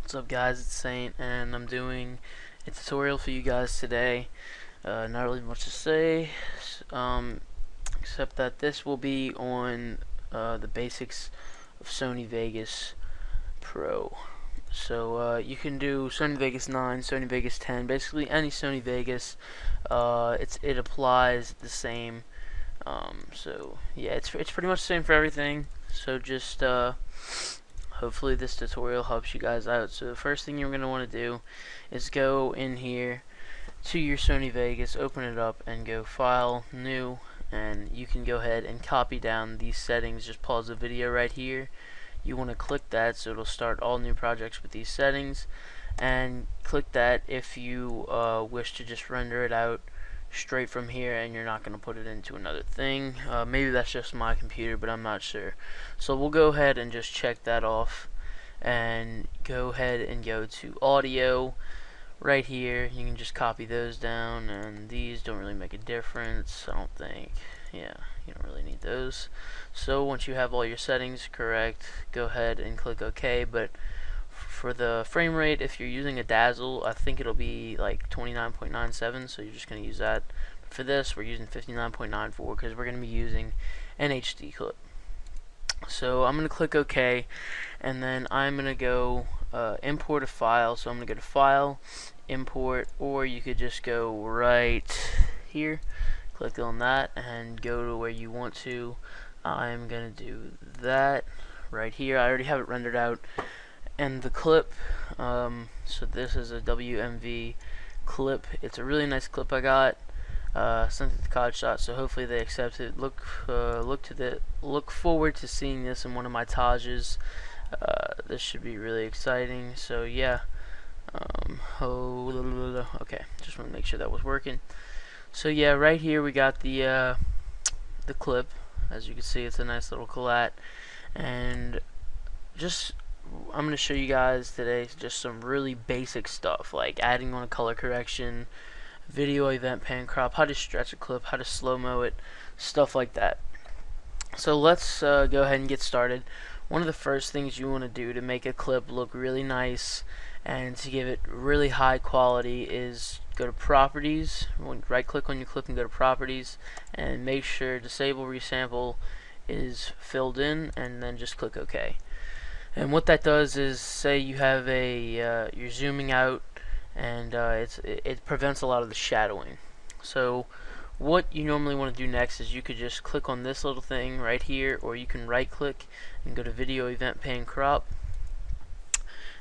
What's up guys, it's Saint and I'm doing a tutorial for you guys today. Not really much to say, except that this will be on the basics of Sony Vegas Pro. So you can do Sony Vegas 9, Sony Vegas 10, basically any Sony Vegas. It applies the same. So yeah, it's pretty much the same for everything. So just hopefully this tutorial helps you guys out. So the first thing you're going to want to do is go in here to your Sony Vegas, open it up and go File, New, and you can go ahead and copy down these settings. Just pause the video right here. You want to click that so it'll start all new projects with these settings, and click that if you wish to just render it out straight from here and you're not going to put it into another thing. Maybe that's just my computer, but I'm not sure. So we'll go ahead and just check that off and go ahead and go to audio right here. You can just copy those down, and these don't really make a difference, I don't think. Yeah, you don't really need those. So once you have all your settings correct, go ahead and click OK. But for the frame rate, if you're using a Dazzle, I think it'll be like 29.97, so you're just going to use that. But for this, we're using 59.94 because we're going to be using an HD clip. So I'm going to click OK, and then I'm going to go import a file. So I'm going to go to File, Import, or you could just go right here, click on that, and go to where you want to. I'm going to do that right here. I already have it rendered out. And the clip, so this is a WMV clip. It's a really nice clip I got. Sent it to College Shot, so hopefully they accept it. Look forward to seeing this in one of my Tajes. This should be really exciting. So yeah. Okay, just want to make sure that was working. So yeah, right here we got the clip. As you can see, it's a nice little collat, and I'm going to show you guys today just some really basic stuff, like adding on a color correction, video event pan crop, how to stretch a clip, how to slow-mo it, stuff like that. So let's go ahead and get started. One of the first things you want to do to make a clip look really nice and to give it really high quality is go to Properties, right click on your clip and go to Properties, and make sure Disable Resample is filled in, and then just click OK. And what that does is, say you have you're zooming out, and it prevents a lot of the shadowing. So what you normally want to do next is you could just click on this little thing right here, or you can right click and go to Video Event Pan Crop.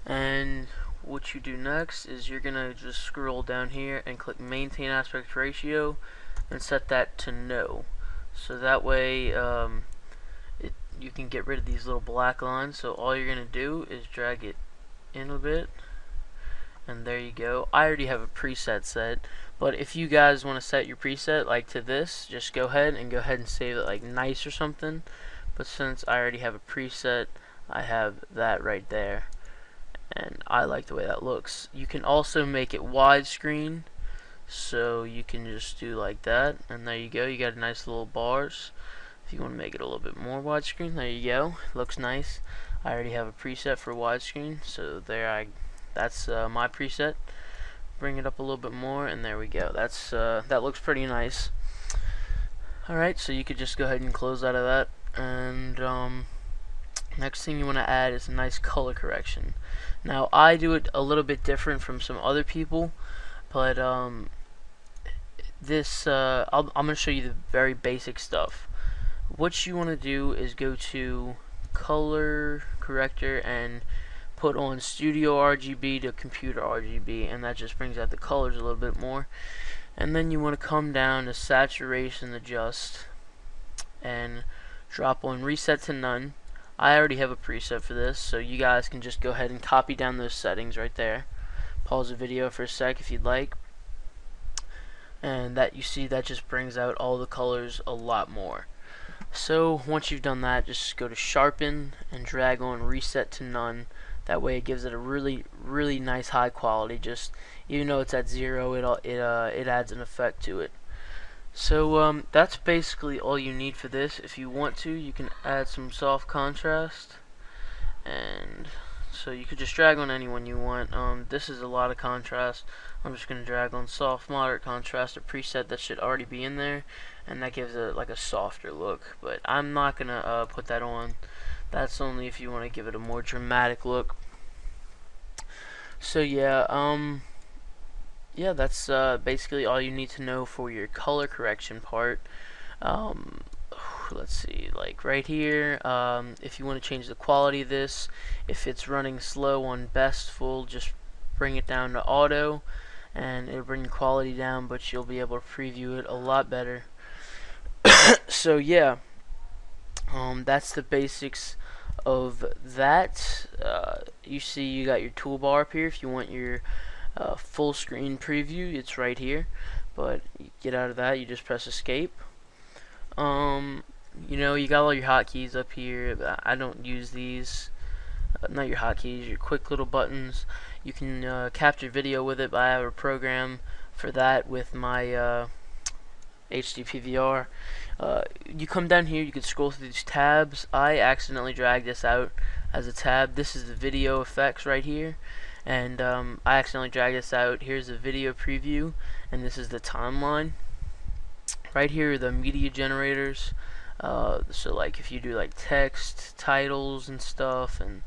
And what you do next is you're gonna just scroll down here and click Maintain Aspect Ratio and set that to No. So that way you can get rid of these little black lines. So all you're going to do is drag it in a bit, and there you go. I already have a preset set, but if you guys want to set your preset like to this, just go ahead and save it like nice or something. But since I already have a preset, I have that right there, and I like the way that looks. You can also make it widescreen, so you can just do like that, and there you go. You got nice little bars. If you want to make it a little bit more widescreen, there you go. Looks nice. I already have a preset for widescreen, so that's my preset. Bring it up a little bit more, and there we go. That looks pretty nice. Alright, so you could just go ahead and close out of that. And next thing you want to add is a nice color correction. Now I do it a little bit different from some other people, but I'm going to show you the very basic stuff. What you want to do is go to color corrector and put on studio RGB to computer RGB, and that just brings out the colors a little bit more. And then you want to come down to saturation adjust and drop on reset to none. I already have a preset for this, so you guys can just go ahead and copy down those settings right there. Pause the video for a sec if you'd like, and that, you see, that just brings out all the colors a lot more. So once you've done that, just go to sharpen and drag on reset to none. That way it gives it a really nice high quality. Just even though it's at 0, it adds an effect to it. So that's basically all you need for this. If you want to, you can add some soft contrast and So you could just drag on any one you want. This is a lot of contrast. I'm just going to drag on soft, moderate contrast, a preset that should already be in there, and that gives it like a softer look. But I'm not going to put that on. That's only if you want to give it a more dramatic look. So yeah, that's basically all you need to know for your color correction part. Let's see, like right here, if you want to change the quality of this, if it's running slow on best full, just bring it down to auto and it'll bring the quality down, but you'll be able to preview it a lot better. So yeah, that's the basics of that. You see you got your toolbar up here. If you want your full screen preview, it's right here, but you get out of that, you just press escape. You know, you got all your hotkeys up here. I don't use these. Not your hotkeys, your quick little buttons. You can capture video with it, but I have a program for that with my HD PVR. You come down here, you can scroll through these tabs. I accidentally dragged this out as a tab. This is the video effects right here, and I accidentally dragged this out. Here's the video preview, and this is the timeline. Right here are the media generators. So like if you do like text, titles and stuff, and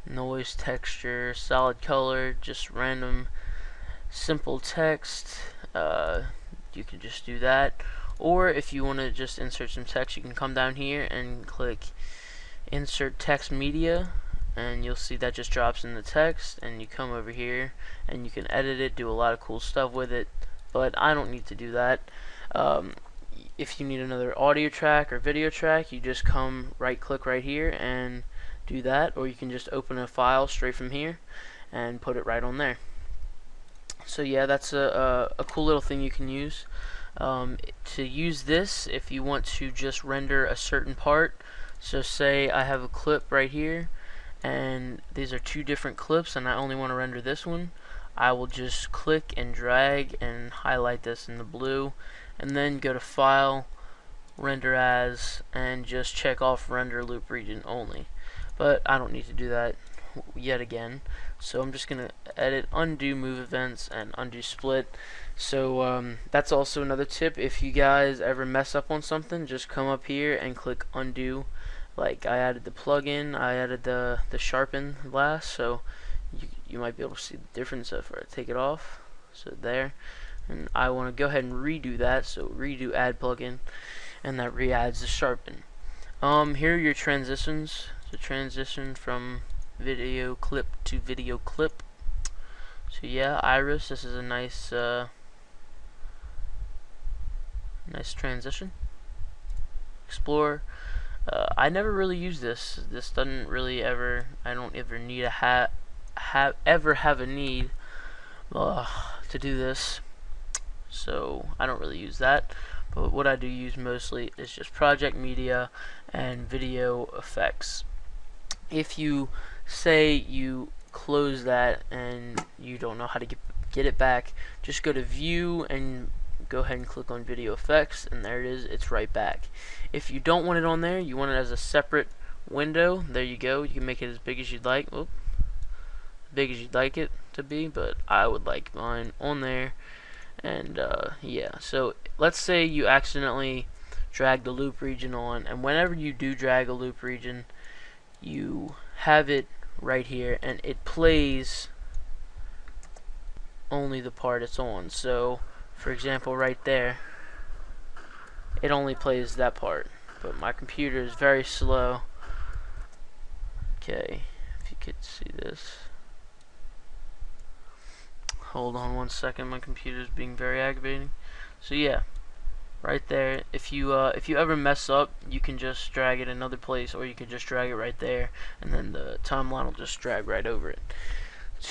noise, texture, solid color, just random simple text, you can just do that. Or if you want to just insert some text, you can come down here and click insert text media, and you'll see that just drops in the text, and you come over here and you can edit it, do a lot of cool stuff with it, but I don't need to do that. If you need another audio track or video track, you just come right click right here and do that, or you can just open a file straight from here and put it right on there. So yeah, that's a cool little thing you can use. To use this, if you want to just render a certain part, so say I have a clip right here and these are two different clips and I only want to render this one, I will just click and drag and highlight this in the blue, and then go to File, Render As, and just check off Render Loop Region Only. But I don't need to do that yet again, so I'm just going to edit, undo move events, and undo split. So that's also another tip. If you guys ever mess up on something, just come up here and click undo. Like I added the plugin, I added the sharpen last, so you might be able to see the difference if I take it off. So there. And I want to go ahead and redo that, so redo add plugin, and that re-adds the sharpen. Here are your transitions. So transition from video clip to video clip. So yeah, iris, this is a nice nice transition. Explore. I never really use this. This doesn't really ever. I don't ever need a have a need to do this. So I don't really use that, but what I do use mostly is just project media and video effects. If you say you close that and you don't know how to get it back, just go to view and go ahead and click on video effects, and there it is, it's right back. If you don't want it on there, you want it as a separate window, there you go. You can make it as big as you'd like. As big as you'd like it to be, but I would like mine on there. And yeah, so let's say you accidentally drag the loop region on, and whenever you do drag a loop region, you have it right here and it plays only the part it's on. So for example, right there, it only plays that part, but my computer is very slow. Okay, if you could see this. Hold on one second, my computer's being very aggravating. So yeah, right there, if you ever mess up, you can just drag it another place, or you can just drag it right there, and then the timeline will just drag right over it.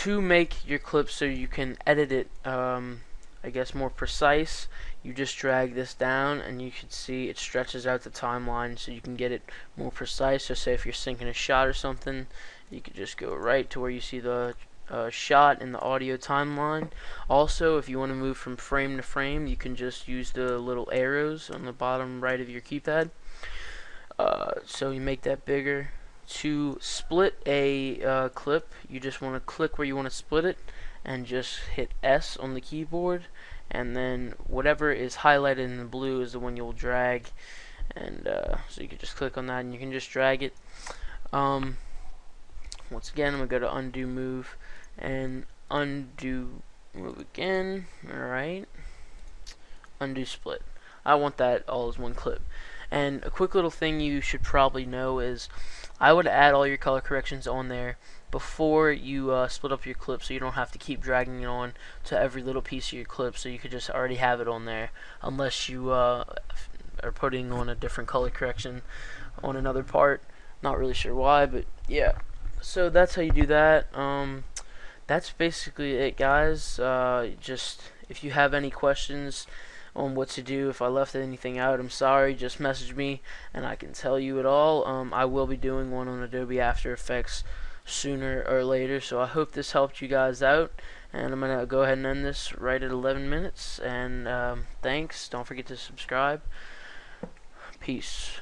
To make your clip so you can edit it, I guess more precise, you just drag this down and you should see it stretches out the timeline so you can get it more precise. So say if you're syncing a shot or something, you could just go right to where you see the shot in the audio timeline. Also, if you want to move from frame to frame, you can just use the little arrows on the bottom right of your keypad. So you make that bigger, To split a clip, you just want to click where you want to split it and just hit S on the keyboard, and then whatever is highlighted in the blue is the one you'll drag, and so you can just click on that and you can just drag it. Once again, I'm going to go to undo move and undo move again. Alright, undo split. I want that all as one clip. And a quick little thing you should probably know is I would add all your color corrections on there before you split up your clip, so you don't have to keep dragging it on to every little piece of your clip, so you could just already have it on there, unless you are putting on a different color correction on another part. Not really sure why, but yeah. So that's how you do that. That's basically it, guys. Just if you have any questions on what to do, if I left anything out, I'm sorry. Just message me and I can tell you it all. I will be doing one on Adobe After Effects sooner or later, so I hope this helped you guys out, and I'm gonna go ahead and end this right at 11 minutes, and thanks. Don't forget to subscribe. Peace.